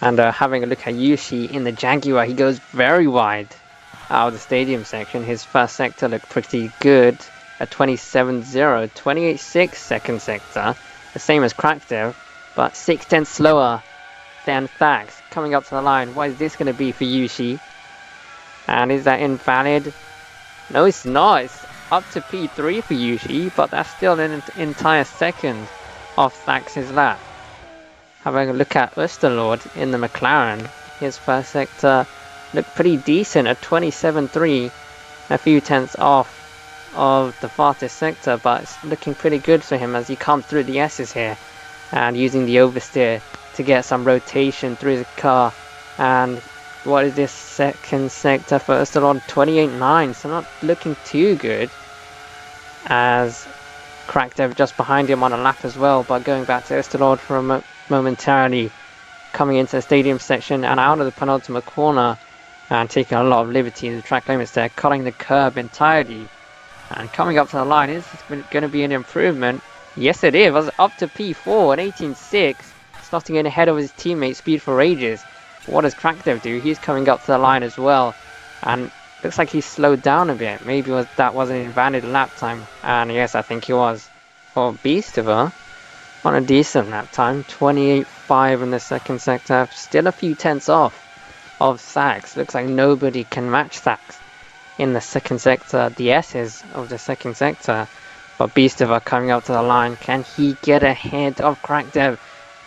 And having a look at Yushi in the Jaguar, he goes very wide out of the stadium section. His first sector looked pretty good at 27.0, 28.6 second sector, the same as Krakdev, but 6/10 slower than Thax. Coming up to the line, what is this going to be for Yushi? And is that invalid? No, it's not. It's up to P3 for Yushi, but that's still an entire second off Thax's lap. Having a look at Osterlord in the McLaren, his first sector looked pretty decent at 27.3, a few tenths off of the fastest sector, but it's looking pretty good for him as he comes through the S's here and using the oversteer to get some rotation through the car. And what is this second sector for Osterlord? 28.9, so not looking too good, as Krakdev just behind him on a lap as well. But going back to Osterlord for a momentarily, coming into the stadium section and out of the penultimate corner and taking a lot of liberty in the track limits there, cutting the curb entirely and coming up to the line. Is this going to be an improvement? Yes, it is. It was up to P4 and 18.6, slotting in ahead of his teammate Speed for Ages. What does Krakdev do? He's coming up to the line as well, and looks like he slowed down a bit. Maybe that was an invalid lap time, and yes, I think he was. For Beastover, on a decent lap time, 28.5 in the second sector, still a few tenths off of Thax. Looks like nobody can match Thax in the second sector, the S's of the second sector. But Beastover coming up to the line, can he get ahead of Krakdev?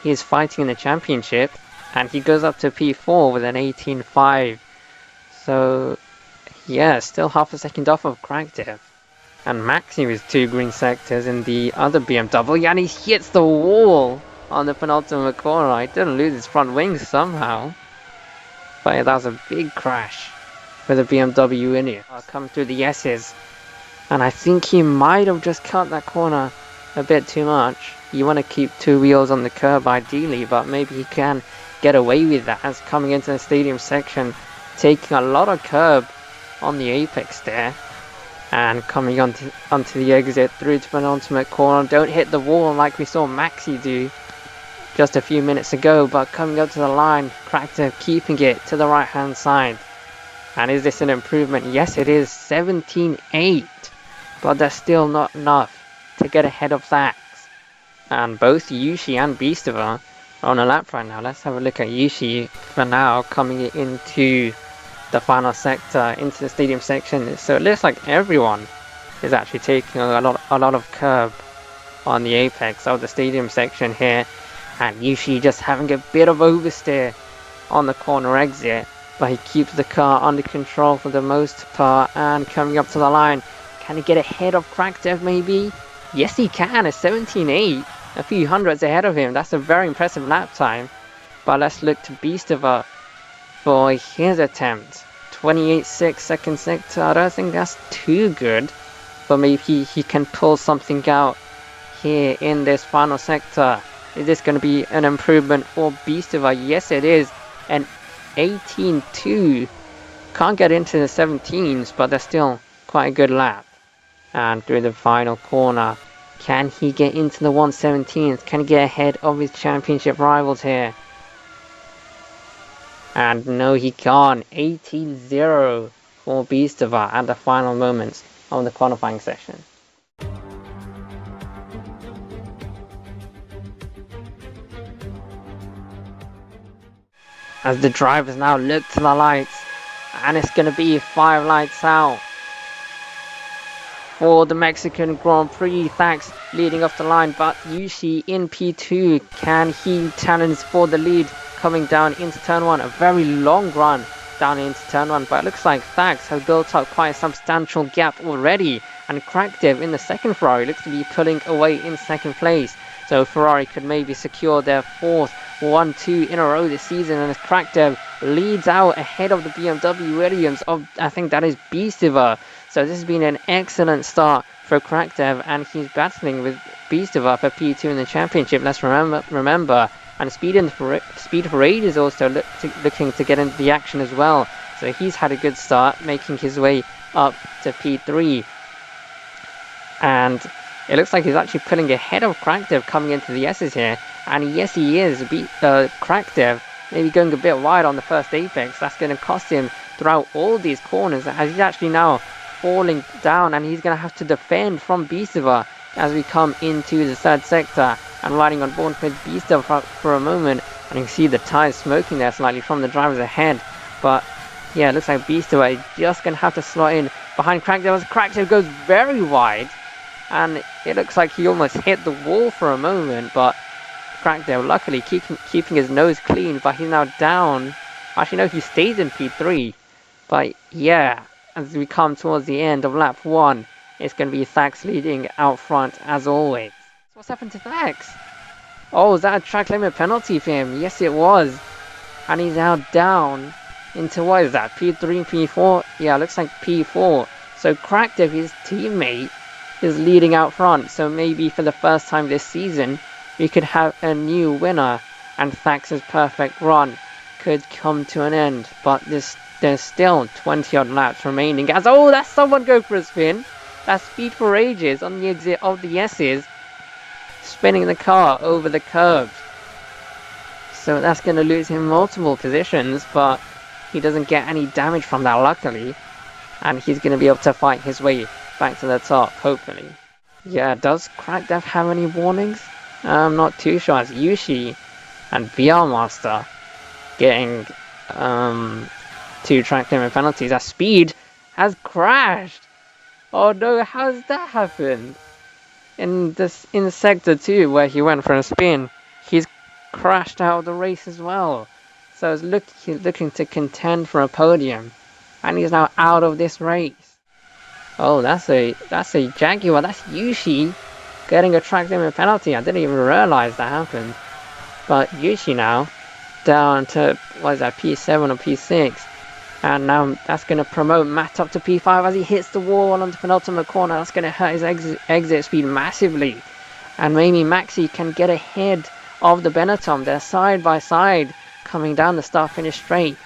He is fighting in the championship, and he goes up to P4 with an 18.5. So yeah, still half a second off of Krakdev. And Maxi with 2 green sectors in the other BMW, and he hits the wall on the penultimate corner. He didn't lose his front wings somehow, but yeah, that was a big crash for the BMW in here. Coming through the S's, and I think he might have just cut that corner a bit too much. You want to keep 2 wheels on the curb ideally, but maybe he can get away with that as coming into the stadium section, taking a lot of curb on the apex there. And coming onto the exit through to penultimate corner. Don't hit the wall like we saw Maxi do just a few minutes ago, but coming up to the line, Krakdev keeping it to the right hand side. And is this an improvement? Yes, it is. 17.8, but that's still not enough to get ahead of Thax. And both Yushi and Beastover are on a lap right now. Let's have a look at Yushi for now, coming into the final sector, into the stadium section. So it looks like everyone is actually taking a lot of curb on the apex of the stadium section here, and Yushi just having a bit of oversteer on the corner exit, but he keeps the car under control for the most part. And coming up to the line, can he get ahead of Krakdev maybe? Yes, he can. It's 17.8, a few hundreds ahead of him. That's a very impressive lap time. But let's look to Beastover for his attempt. 28.6 second sector. I don't think that's too good, but maybe he can pull something out here in this final sector. Is this going to be an improvement for Beastover? Yes, it is. An 18.2. Can't get into the 17s, but that's still quite a good lap. And through the final corner, can he get into the 117s? Can he get ahead of his championship rivals here? And no, he can't. 18.0 for Beastover at the final moments of the qualifying session. As the drivers now look to the lights, and it's going to be 5 lights out for the Mexican Grand Prix. Thax leading off the line, but Yushi in P2. Can he challenge for the lead coming down into turn 1? A very long run down into turn 1, but it looks like Thax has built up quite a substantial gap already, and Krakdev in the second Ferrari looks to be pulling away in second place. So Ferrari could maybe secure their 4th 1-2 in a row this season, and as Krakdev leads out ahead of the BMW Williams of, I think that is Beastover. So this has been an excellent start for Krakdev, and he's battling with Beastover for P2 in the championship. Let's remember. And Speed for Aid is also looking to get into the action as well. So he's had a good start, making his way up to P3. And it looks like he's actually pulling ahead of Krakdev coming into the S's here. And yes, he is. Krakdev maybe going a bit wide on the first apex. That's going to cost him throughout all these corners, as he's actually now falling down, and he's going to have to defend from Beastava as we come into the third sector. And riding on board with Beastava for a moment, and you can see the tires smoking there slightly from the drivers ahead. But yeah, it looks like Beastava is just going to have to slot in behind Crackdale, as Crackdale goes very wide, and it looks like he almost hit the wall for a moment, but Crackdale luckily keeping his nose clean. But he's now down. Actually no, he stays in P3. But yeah, as we come towards the end of lap 1, it's going to be Thax leading out front as always. So what's happened to Thax? Oh, is that a track limit penalty for him? Yes, it was. And he's now down into, what is that, P3, P4? Yeah, looks like P4. So Crackdale, his teammate, is leading out front. So maybe for the first time this season, we could have a new winner, and Thax's perfect run could come to an end. But there's still 20 odd laps remaining. As oh, that's someone go for a spin. That's Speed for Ages on the exit of the S's, spinning the car over the curbs. So that's going to lose him multiple positions, but he doesn't get any damage from that, luckily. And he's going to be able to fight his way back to the top, hopefully. Yeah, does Crackdev have any warnings? I'm not too sure, as Yushi and VR Master getting 2 track limit penalties. As Speed has crashed. Oh no, how's that happened? In sector 2, where he went for a spin, he's crashed out of the race as well. So he's looking to contend for a podium, and he's now out of this race. Oh, that's a Jaguar. That's Yushi getting a track limit penalty. I didn't even realize that happened. But Yushi now down to, what is that, P7 or P6. And now that's going to promote Matt up to P5 as he hits the wall on the penultimate corner. That's going to hurt his exit speed massively. And maybe Maxi can get ahead of the Benetton. They're side by side coming down the start-finish straight.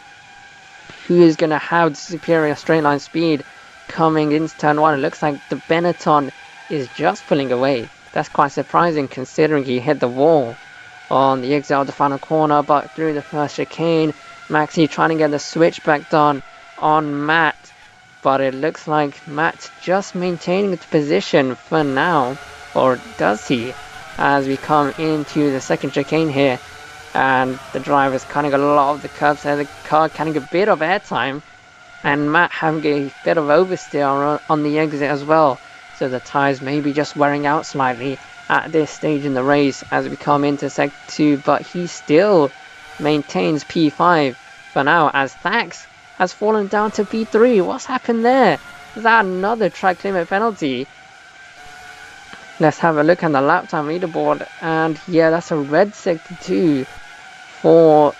Who is going to have the superior straight line speed coming into turn 1? It looks like the Benetton is just pulling away. That's quite surprising considering he hit the wall on the exit of the final corner. But through the first chicane, Maxi trying to get the switchback done on Matt, but it looks like Matt's just maintaining its position for now, or does he? As we come into the second chicane here, and the driver's cutting a lot of the curbs there, the car cutting a bit of airtime, and Matt having a bit of oversteer on the exit as well, so the tyres may be just wearing out slightly at this stage in the race as we come into sector 2, but he still maintains P5 for now, as Thax has fallen down to P3. What's happened there? Is that another track limit penalty? Let's have a look at the lap time leaderboard, and yeah, that's a red sector 2 for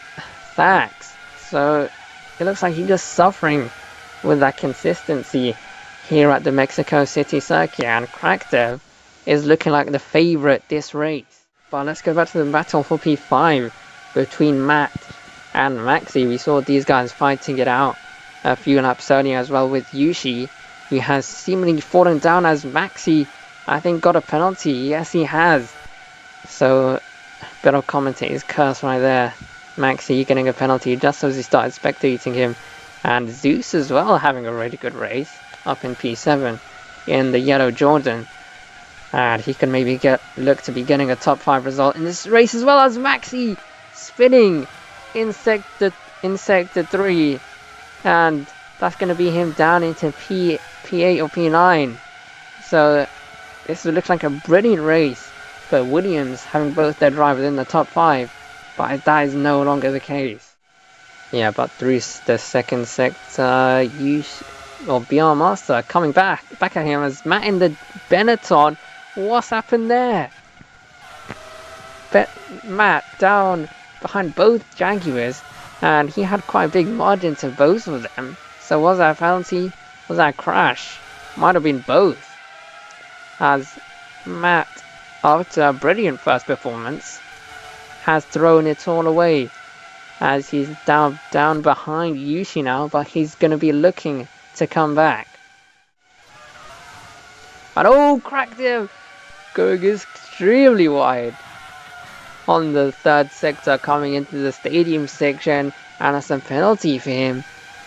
Thax. So it looks like he's just suffering with that consistency here at the Mexico City circuit, and Crackdev is looking like the favourite this race. But let's go back to the battle for P5 between Matt and Maxi. We saw these guys fighting it out a few laps earlier as well, with Yushi, who has seemingly fallen down, as Maxi, I think, got a penalty. Yes, he has. So, bit of commentator's curse right there. Maxi getting a penalty just as he started spectating him. And Zeus as well having a really good race up in P7 in the yellow Jordan. And he can maybe look to be getting a top 5 result in this race, as well as Maxi spinning in sector 3, and that's going to be him down into P8 or P9. So this looks like a brilliant race for Williams, having both their drivers in the top 5, but that is no longer the case. Yeah, but through the second sector, BR Master coming back at him as Matt in the Benetton. What's happened there? Matt down behind both Jaguars, and he had quite a big margin to both of them. So was that a penalty? Was that a crash? Might have been both, as Matt, after a brilliant first performance, has thrown it all away, as he's down behind Yushi now, but he's going to be looking to come back. And oh, Crackdev going extremely wide on the third sector coming into the stadium section, and that's a penalty for him.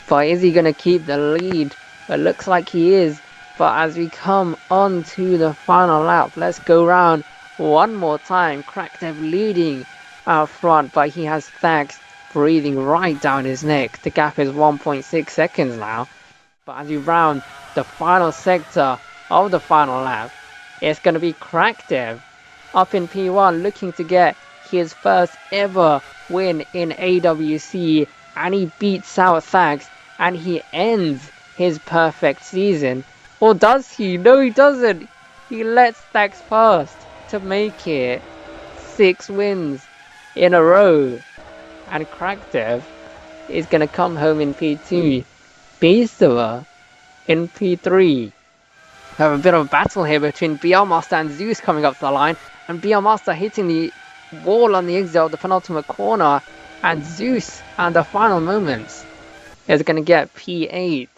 But is he going to keep the lead? It looks like he is. But as we come on to the final lap, let's go round one more time. Kraktev leading out front, but he has Thax breathing right down his neck. The gap is 1.6 seconds now. But as we round the final sector of the final lap, it's going to be Kraktev up in P1 looking to get his first ever win in AWC, and he beats out Thax and he ends his perfect season. Or does he? No, he doesn't. He lets Thax past to make it 6 wins in a row. And Kraktev is going to come home in P2. Beastova in P3. We have a bit of a battle here between BR Master and Zeus coming up to the line. And BR Master hitting the wall on the exit of the penultimate corner. And Zeus, at the final moments, is going to get P8.